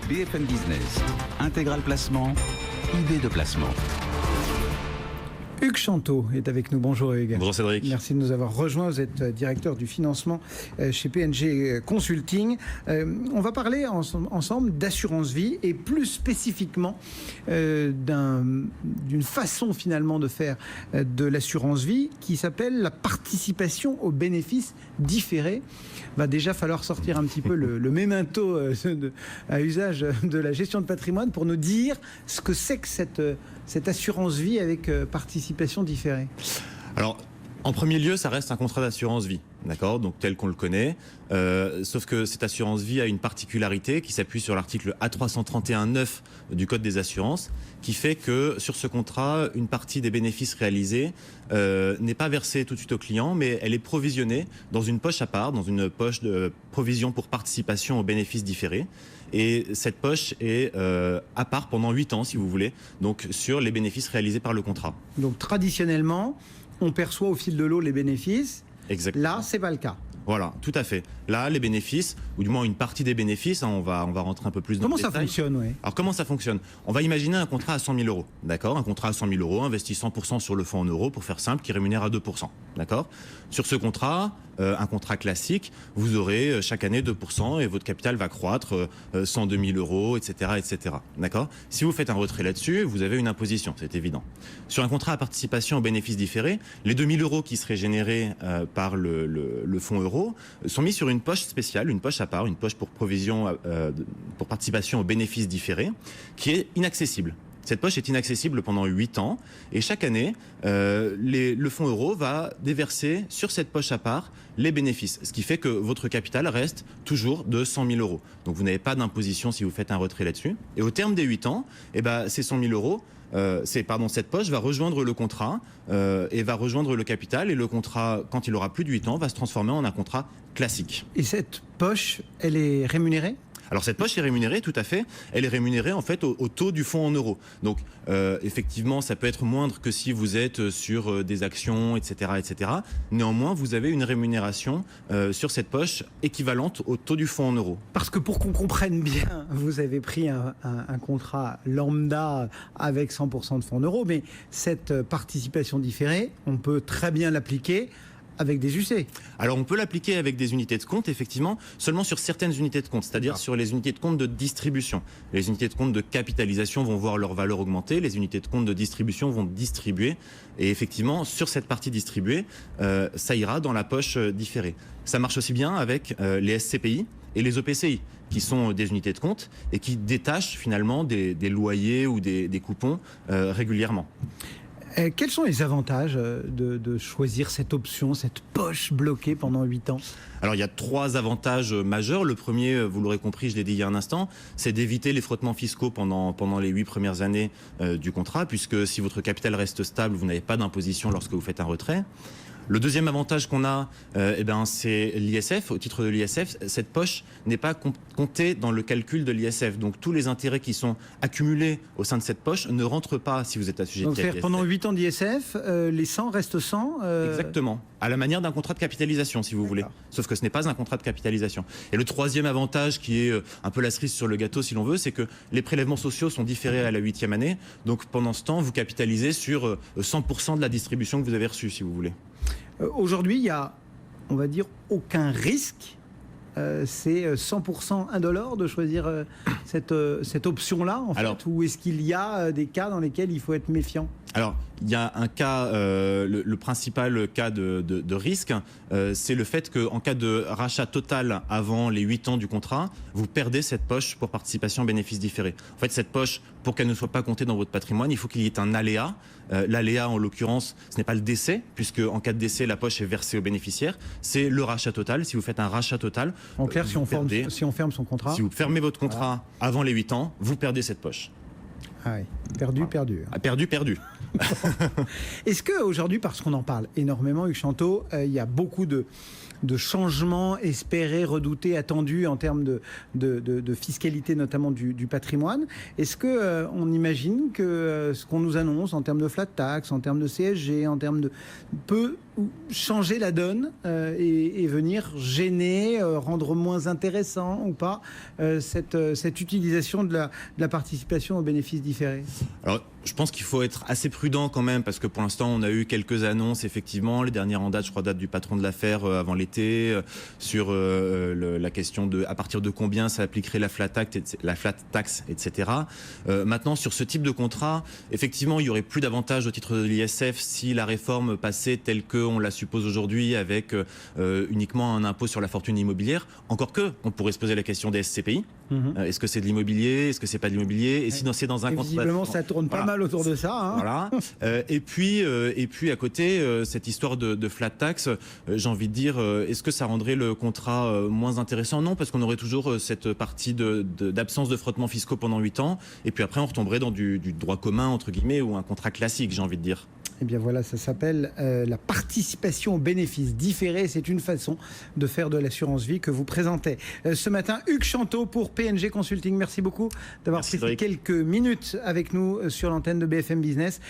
BFM Business, Intégral Placement, idée de placement. Hugues Chanteau est avec nous. Bonjour Hugues. Bonjour Cédric. Merci de nous avoir rejoints. Vous êtes directeur du financement chez PNG Consulting. On va parler ensemble d'assurance vie et plus spécifiquement d'une façon finalement de faire de l'assurance vie qui s'appelle la participation aux bénéfices différés. Va déjà falloir sortir un petit peu le mémento à usage de la gestion de patrimoine pour nous dire ce que c'est que cette assurance vie avec participation différée. Alors, en premier lieu, ça reste un contrat d'assurance vie, d'accord, donc tel qu'on le connaît, sauf que cette assurance vie a une particularité qui s'appuie sur l'article A331.9 du Code des assurances, qui fait que sur ce contrat, une partie des bénéfices réalisés n'est pas versée tout de suite au client, mais elle est provisionnée dans une poche à part, dans une poche de provision pour participation aux bénéfices différés. Et cette poche est à part pendant 8 ans, si vous voulez, donc sur les bénéfices réalisés par le contrat. Donc traditionnellement, on perçoit au fil de l'eau les bénéfices. Exactement. Là, c'est pas le cas. Voilà, tout à fait. Là, les bénéfices, ou du moins une partie des bénéfices, on va rentrer un peu plus dans le détail. Comment ça fonctionne, oui. Alors, comment ça fonctionne ? On va imaginer un contrat à 100 000 euros, d'accord ? Un contrat à 100 000 euros, investi 100% sur le fonds en euros, pour faire simple, qui rémunère à 2%, d'accord ? Sur ce contrat, un contrat classique, vous aurez chaque année 2% et votre capital va croître 102 000 euros, etc., etc., d'accord ? Si vous faites un retrait là-dessus, vous avez une imposition, c'est évident. Sur un contrat à participation aux bénéfices différés, les 2 000 euros qui seraient générés par le fonds euro sont mis sur une poche spéciale, une poche à part, une poche pour provision, pour participation aux bénéfices différés, qui est inaccessible. Cette poche est inaccessible pendant 8 ans et chaque année, le fonds euro va déverser sur cette poche à part les bénéfices, ce qui fait que votre capital reste toujours de 100 000 euros. Donc vous n'avez pas d'imposition si vous faites un retrait là-dessus. Et au terme des 8 ans, ces 100 000 euros, cette poche va rejoindre le contrat et va rejoindre le capital, et le contrat, quand il aura plus de 8 ans, va se transformer en un contrat classique. Et cette poche, elle est rémunérée ? Alors cette poche est rémunérée, tout à fait. Elle est rémunérée en fait au taux du fonds en euros. Donc effectivement, ça peut être moindre que si vous êtes sur des actions, etc., etc. Néanmoins, vous avez une rémunération sur cette poche équivalente au taux du fonds en euros. Parce que pour qu'on comprenne bien, vous avez pris un contrat lambda avec 100% de fonds en euros, mais cette participation différée, on peut très bien l'appliquer avec des UC. Alors on peut l'appliquer avec des unités de compte, effectivement, seulement sur certaines unités de compte, c'est-à-dire sur les unités de compte de distribution. Les unités de compte de capitalisation vont voir leur valeur augmenter, les unités de compte de distribution vont distribuer, et effectivement, sur cette partie distribuée, ça ira dans la poche différée. Ça marche aussi bien avec les SCPI et les EPCI, qui sont des unités de compte et qui détachent finalement des loyers ou des coupons régulièrement. Quels sont les avantages de choisir cette option, cette poche bloquée pendant 8 ans ? Alors il y a 3 avantages majeurs. Le premier, vous l'aurez compris, je l'ai dit il y a un instant, c'est d'éviter les frottements fiscaux pendant les 8 premières années du contrat, puisque si votre capital reste stable, vous n'avez pas d'imposition lorsque vous faites un retrait. Le deuxième avantage qu'on a, c'est l'ISF. Au titre de l'ISF, cette poche n'est pas comptée dans le calcul de l'ISF. Donc tous les intérêts qui sont accumulés au sein de cette poche ne rentrent pas si vous êtes assujetti à l'ISF. Donc pendant 8 ans d'ISF, les 100 restent 100 Exactement. À la manière d'un contrat de capitalisation, si vous voulez. Sauf que ce n'est pas un contrat de capitalisation. Et le troisième avantage, qui est un peu la cerise sur le gâteau, si l'on veut, c'est que les prélèvements sociaux sont différés à la 8e année. Donc pendant ce temps, vous capitalisez sur 100% de la distribution que vous avez reçue, si vous voulez. Aujourd'hui, il y a, on va dire, aucun risque. C'est 100% indolore de choisir cette option-là, en fait, ou est-ce qu'il y a des cas dans lesquels il faut être méfiant ? Alors, il y a un cas, le principal cas de risque, c'est le fait qu'en cas de rachat total avant les 8 ans du contrat, vous perdez cette poche pour participation aux bénéfices différés. En fait, cette poche, pour qu'elle ne soit pas comptée dans votre patrimoine, il faut qu'il y ait un aléa. L'aléa, en l'occurrence, ce n'est pas le décès, puisque en cas de décès, la poche est versée aux bénéficiaires. C'est le rachat total. Si vous faites un rachat total, en clair, si on ferme son contrat, si vous fermez votre contrat avant les 8 ans, vous perdez cette poche. Ah oui, perdu. Perdu. Est-ce qu'aujourd'hui, parce qu'on en parle énormément, Hugues Chanteau, il y a beaucoup de changements espérés, redoutés, attendus en termes de fiscalité, notamment du patrimoine. Est-ce qu'on imagine que ce qu'on nous annonce en termes de flat tax, en termes de CSG, en termes peut changer la donne et venir gêner, rendre moins intéressant ou pas cette utilisation de la participation aux bénéfices différés? Alors, je pense qu'il faut être assez prudent quand même, parce que pour l'instant, on a eu quelques annonces, effectivement. Les dernières en date, je crois, datent du patron de l'affaire avant l'été, sur la question de à partir de combien ça appliquerait la flat tax, etc. Maintenant, sur ce type de contrat, effectivement, il y aurait plus d'avantages au titre de l'ISF si la réforme passait telle qu'on la suppose aujourd'hui, avec uniquement un impôt sur la fortune immobilière. Encore que, on pourrait se poser la question des SCPI. Est-ce que c'est de l'immobilier? Est-ce que c'est pas de l'immobilier? Et si c'est dans un contrat... Visiblement, ça tourne pas mal autour de ça. Hein. Voilà. Et puis à côté, cette histoire de flat tax, j'ai envie de dire, est-ce que ça rendrait le contrat moins intéressant? Non, parce qu'on aurait toujours cette partie d'absence de frottements fiscaux pendant 8 ans. Et puis après, on retomberait dans du droit commun, entre guillemets, ou un contrat classique, j'ai envie de dire. Eh bien voilà, ça s'appelle la participation aux bénéfices différés. C'est une façon de faire de l'assurance vie que vous présentez ce matin. Hugues Chanteau pour PNG Consulting. Merci beaucoup d'avoir pris quelques minutes avec nous sur l'antenne de BFM Business.